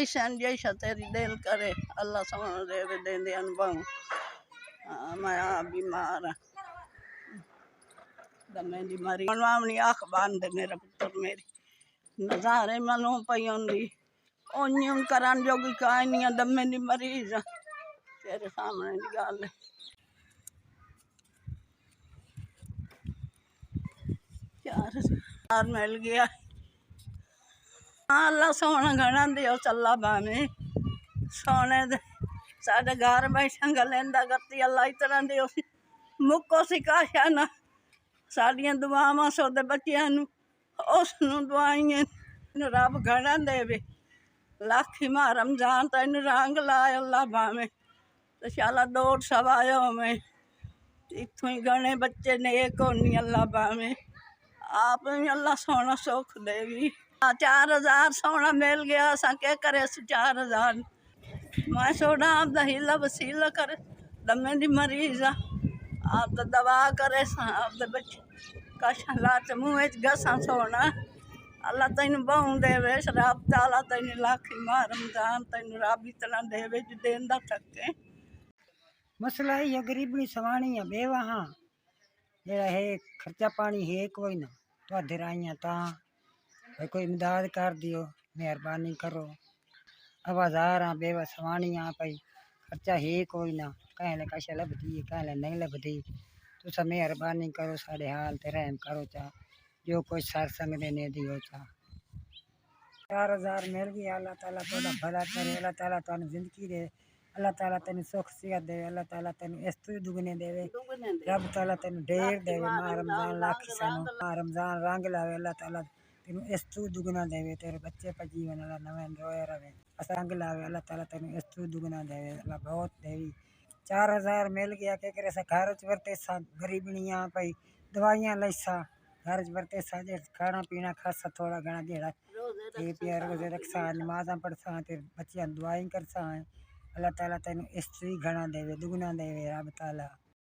किसान जैसा तेरी दिल करे अल्लाह सोना देवे देंदे अनुभव। मैं बीमार दमे दी मरी मनवावनी आख बांध मेरा पुत्र मेरी नजारे मनो पई होंदी ओन्यूं करन जोगी काई नहीं दमे दी मरीज तेरे सामने दी गल है। 4,000 मिल गया। अल्लाह सोना घना दियो चला भावे सोने दे साडे घर बैठा गलेंदा करती अल्लाह इतना दियो मुक्को सिकाशा ना साडियां दुआवां सोदे बच्चियां नू उसनू दुआइयां रब घना देवे लाखी मां रमजान तेन रंग लाए अल्लाह भावे तो शाला दौड़ सवायो में इत्थों ही गणे बच्चे नेक होनी अल्लाह भावे आप भी अल्लाह सोना सुख देवी। 4,000 सोना मिल गया असा क्या करे 4,000 मैं सोना आपदा हिला वसीला करे दमे दी मरीज आप दवा करे आपदे बच्चे कशा लाच मुँह गसा सोना अल्लाह तेन बहु देवे रब ताला तेन लाखी मां रमजान तेन रब इतना देवे जो देंदा थके। मसला ये गरीबी सवाणी है बेवाहा जरा है खर्चा पानी है कोई ना तो धराइया ता भाई कोई इमदाद कर दियो मेहरबानी करो। अब 1000 बेवा सवाणी भाई खर्चा है कोई ना कहले कशा लभदी कहले नहीं लभदी तुसा मेहरबानी करो साढ़े हाल ते रहम करो चा जो कोई सत्संग देने दियो चा। 4,000 मिल गया अल्लाह ताला थोड़ा भला करे अल्लाह ताला तेन जिंदगी दे अल्लाह ताला तेन सुख सेहत दे अल्लाह ताला तेन इस तू दुगने देवे रब ताला तेन ढेर देवे मां रमजान लाखी सानू मां रमजान रंग लावे अल्लाह ताला तेन इस तू दुगना देवे तेरे बच्चे पर जीवन अल्लाह नवे रोए रवे रंग लावे अल्लाह ताला तेन इस तू दुगना देवे अल्लाह बहुत देवी। 4,000 मिल गया के करे सा घर च वरते सा गरीबनियां भाई दवाइयां लैसा घर च वरते सा जे खाना पीना खासा थोड़ा घना जेड़ा ये प्यार रोजे रखसा नमाज़ा पढ़सा ते बच्चियां दुआई करसा अल्लाह ताला तेन इस घना देवे दुगना देवे रब ताला।